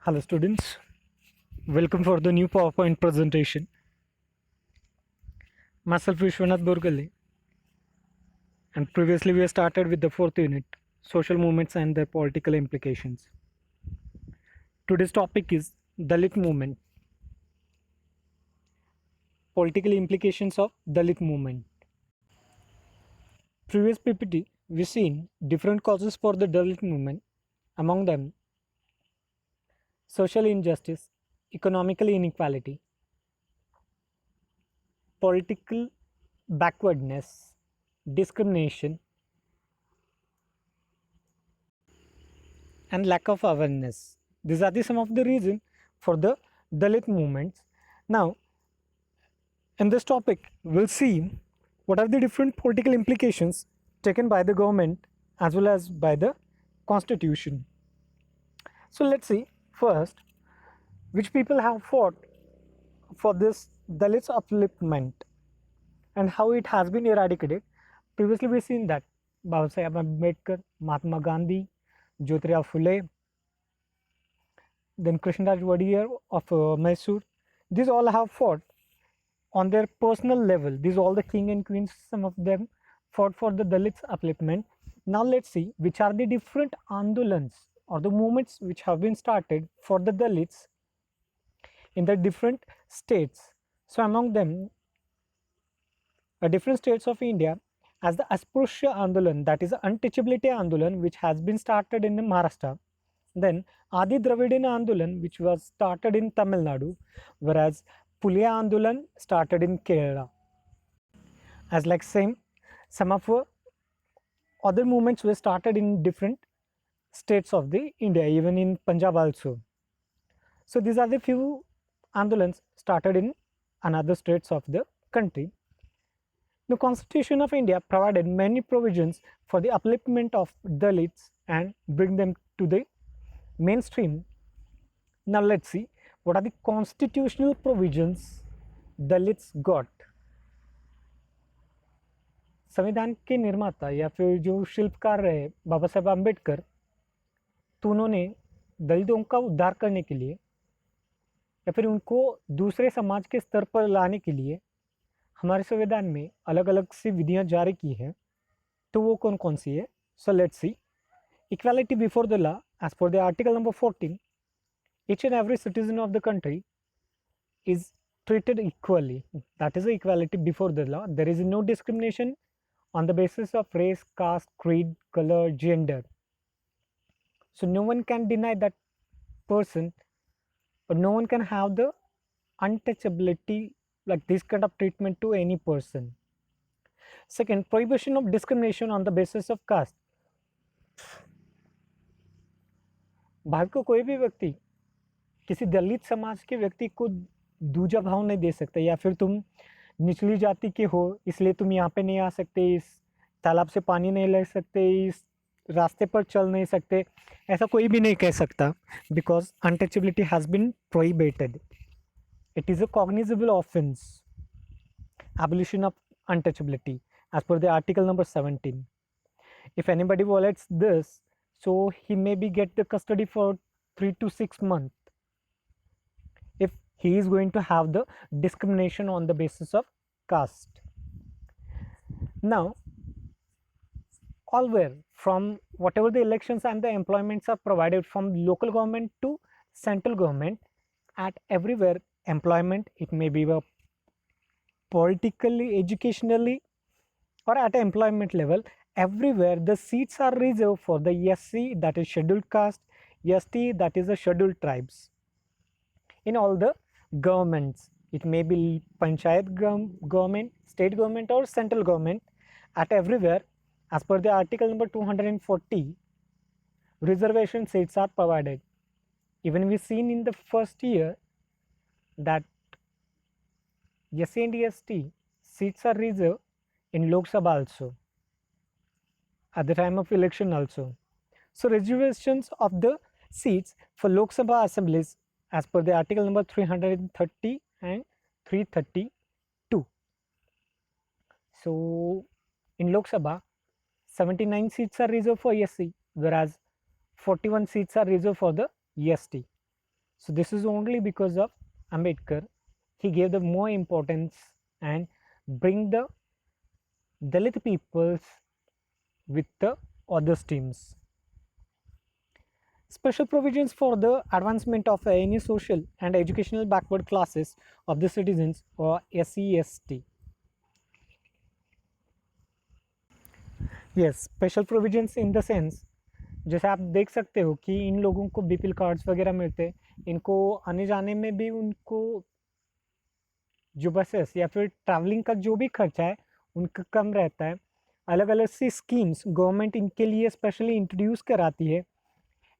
Hello students, welcome for the new PowerPoint presentation. Myself Vishwanath Burgale, and previously we started with the fourth unit, social movements and their political implications. Today's topic is Dalit movement, political implications of Dalit movement. Previous PPT, we seen different causes for the Dalit movement, among them social injustice, economical inequality, political backwardness, discrimination, and lack of awareness. These are some of the reasons for the Dalit movements. Now, in this topic, we'll see what are the different political implications taken by the government as well as by the constitution. So let's see first which people have fought for this Dalit upliftment and how it has been eradicated. Previously, we've seen that Babasaheb Ambedkar, Mahatma Gandhi, Jyotirao Phule, then Krishnaraj Wadiyar of Mysore. These all have fought on their personal level. These all the king and queens, some of them fought for the Dalits upliftment. Now let's see which are the different andolans or the movements which have been started for the Dalits in the different states. So among them, different states of India, as the Asprusha Andolan, that is the untouchability Andolan, which has been started in Maharashtra. Then Adi Dravidina Andolan, which was started in Tamil Nadu, whereas Puliya Andolan started in Kerala. As like same, some of other movements were started in different states of the India, even in Punjab also. So these are the few Andolans started in another states of the country. The Constitution of India provided many provisions for the upliftment of Dalits and bring them to the mainstream. Now let's see what are the constitutional provisions Dalits got. संविधान के निर्माता या फिर जो शिल्पकार रहे बाबा साहेब आम्बेडकर, तो उन्होंने दलितों का उद्धार करने के लिए या फिर उनको दूसरे समाज के स्तर पर लाने के लिए हमारे संविधान में अलग अलग सी विधियां जारी की हैं. तो वो कौन कौन सी है? So let's see. Equality before the law as per the article number 14, each and every citizen of the country is treated equally. That is the equality before the law. There is no discrimination on the basis of race, caste, creed, color, gender. So no one can deny that person, or no one can have the untouchability like this kind of treatment to any person. Second, prohibition of discrimination on the basis of caste. Bharat को कोई भी व्यक्ति किसी दलित समाज के व्यक्ति को दूजा भाव नहीं दे सकता, या फिर तुम निचली जाति के हो इसलिए तुम यहाँ पे नहीं आ सकते, इस तालाब से पानी नहीं ले सकते, इस रास्ते पर चल नहीं सकते, ऐसा कोई भी नहीं कह सकता. Because untouchability has been prohibited. It is a cognizable offence. Abolition of untouchability as per the article number 17. If anybody violates this, so he may be get the custody for 3 to 6 months if he is going to have the discrimination on the basis of caste. Now, all from whatever the elections and the employments are provided from local government to central government, at everywhere employment, it may be a politically, educationally, or at employment level, everywhere the seats are reserved for the SC, that is scheduled caste, ST, that is the scheduled tribes. In all the governments, it may be panchayat government, state government, or central government, at everywhere, as per the article number 240, reservation seats are provided. Even we seen in the first year that SC and ST seats are reserved in Lok Sabha also, at the time of election also. So reservations of the seats for Lok Sabha assemblies as per the article number 330 and 332. So in Lok Sabha, 79 seats are reserved for SC, whereas 41 seats are reserved for the ST. So this is only because of Ambedkar. He gave the more importance and bring the Dalit peoples with the other streams. Special provisions for the advancement of any social and educational backward classes of the citizens or SEST. Yes, special provisions in the sense, जैसे आप देख सकते हो कि इन लोगों को BPL cards वगैरह मिलते हैं, इनको आने जाने में भी उनको जो बसेस या फिर ट्रैवलिंग का जो भी खर्चा है उनका कम रहता है। अलग अलग सी स्कीम्स गवर्नमेंट इनके लिए स्पेशली इंट्रोड्यूस कराती है।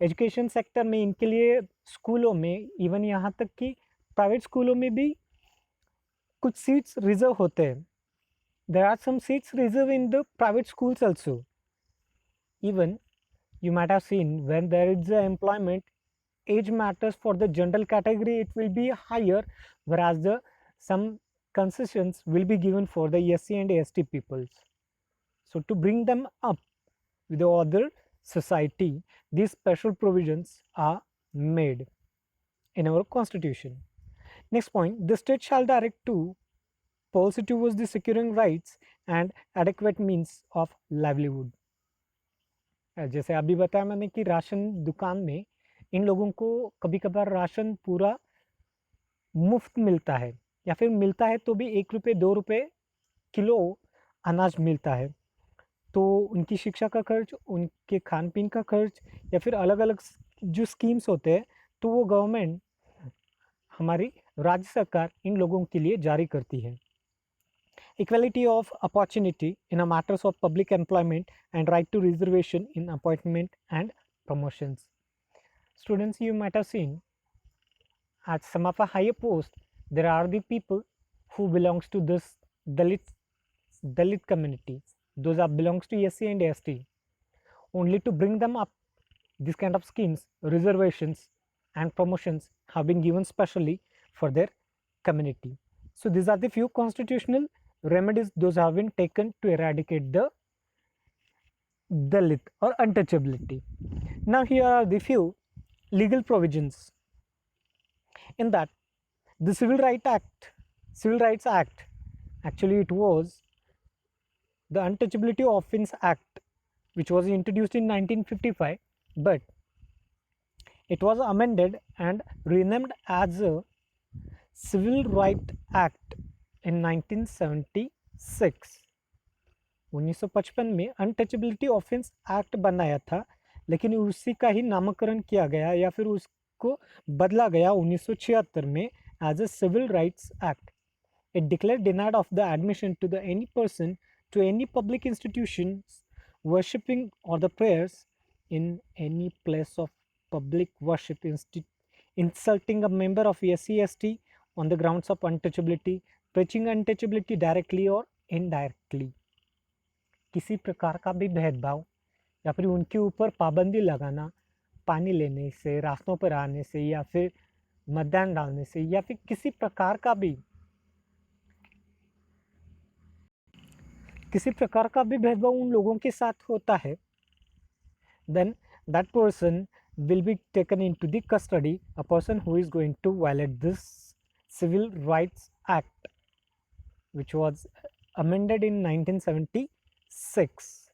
एजुकेशन सेक्टर में इनके लिए स्कूलों में, इवन यहाँ तक कि प्राइवेट स्कूलों में भी कुछ सीट्स रिजर्व होते हैं। There are some seats reserve in the private schools also. Even you might have seen when there is a employment, age matters. For the general category it will be higher, whereas the some concessions will be given for the SC and ST peoples. So to bring them up with the other society, these special provisions are made in our constitution. Next point, the state shall direct to policy towards the securing rights and adequate means of livelihood. जैसे अभी बताया मैंने कि ration दुकान में इन लोगों को कभी कभार राशन पूरा मुफ्त मिलता है, या फिर मिलता है तो भी 1 रुपये 2 रुपये किलो अनाज मिलता है। तो उनकी शिक्षा का खर्च, उनके खान पीन का खर्च, या फिर अलग अलग जो स्कीम्स होते हैं तो वो गवर्नमेंट, हमारी राज्य सरकार इन लोगों के लिए जारी करती है। Equality of opportunity in a matters of public employment and right to reservation in appointment and promotions. Students, you might have seen at some of a higher post there are the people who belongs to this Dalit community. Those are belongs to SC and ST. Only to bring them up, this kind of schemes, reservations and promotions have been given specially for their community. So these are the few constitutional remedies those have been taken to eradicate the Dalit or untouchability. Now here are the few legal provisions. In that, the Civil Rights Act, actually it was the Untouchability Offence Act, which was introduced in 1955, but it was amended and renamed as a Civil Rights Act in 1976. 1955 में untouchability offence act बनाया था, लेकिन उसी का ही नामकरण किया गया या फिर उसको बदला गया 1976 में as a civil rights act. It declare denied of the admission to the any person to any public institutions worshipping और the prayers in any place of public worship insulting a member of SC/ST on the grounds of untouchability, preaching untouchability directly or indirectly. किसी प्रकार का भी भेदभाव या फिर उनके ऊपर पाबंदी लगाना, पानी लेने से, रास्तों पर आने से, या फिर मतदान डालने से, या फिर किसी प्रकार का भी भेदभाव उन लोगों के साथ होता है, then that person will be taken into the custody, a person who is going to violate this Civil Rights Act, which was amended in 1976.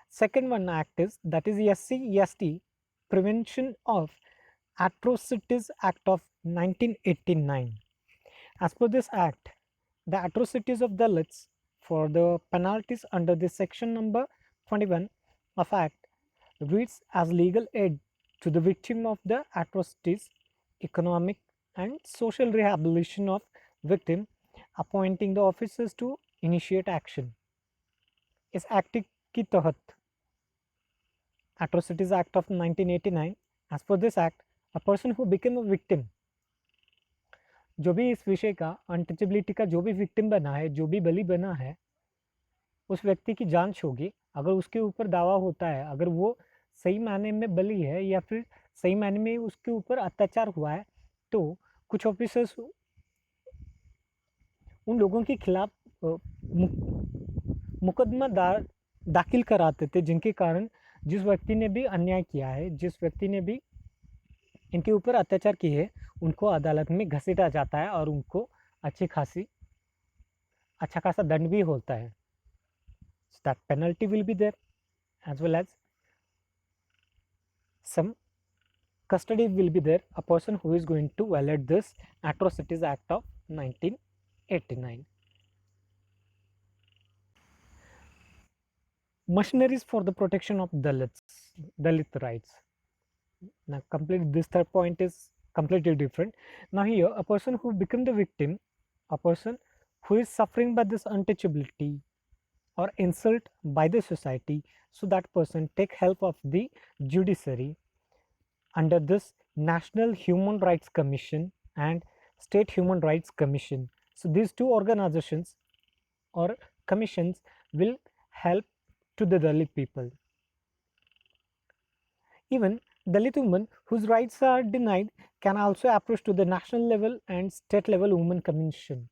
Second one act is, that is SC/ST Prevention of Atrocities Act of 1989. As per this act, the atrocities of Dalits for the penalties under the section number 21 of act reads as legal aid to the victim of the atrocities, economic and social rehabilitation of victim, appointing the officers to initiate action. इस act की तहत Atrocities Act of 1989, as per this act, a person who became a victim, जो भी इस विषय का untouchability का जो भी विक्टिम बना है, जो भी बलि बना है, उस व्यक्ति की जांच होगी। अगर उसके ऊपर दावा होता है, अगर वो सही मायने में बलि है या फिर सही मायने में उसके ऊपर अत्याचार हुआ है, तो कुछ ऑफिसर्स उन लोगों के खिलाफ मुकदमा दाखिल कराते थे, जिनके कारण जिस व्यक्ति ने भी अन्याय किया है, जिस व्यक्ति ने भी इनके ऊपर अत्याचार किए उनको अदालत में घसीटा जाता है और उनको अच्छा खासा दंड भी होता है. So that penalty will be there, as well as some custody will be there, a person who is going to violate this Atrocities Act of 1989. Machineries for the protection of Dalit rights. Now this third point is completely different. Now here, a person who become the victim, a person who is suffering by this untouchability or insult by the society, so that person take help of the judiciary under this National Human Rights Commission and State Human Rights Commission. So these two organizations or commissions will help to the Dalit people. Even Dalit women whose rights are denied can also approach to the national level and state level women commission.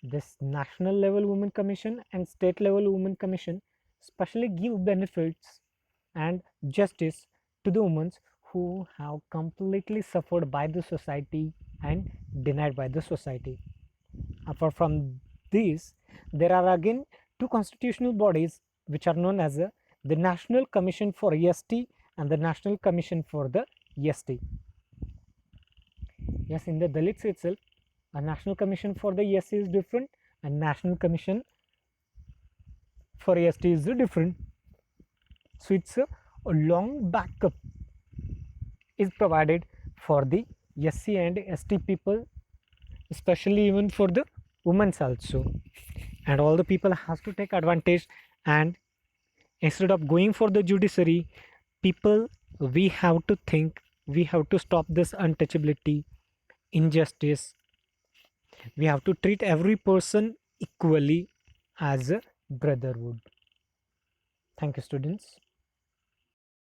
This national level women commission and state level women commission specially give benefits and justice to the women who have completely suffered by the society and denied by the society. Apart from these, there are again two constitutional bodies which are known as the National Commission for EST and the National Commission for the EST. Yes, in the Dalits itself, a National Commission for the EST is different and National Commission for EST is different. So it's a long backup is provided for the SC and ST people, especially even for the women also, and all the people has to take advantage. And instead of going for the judiciary, people, we have to think, we have to stop this untouchability, injustice. We have to treat every person equally as a brotherhood. Thank you, students.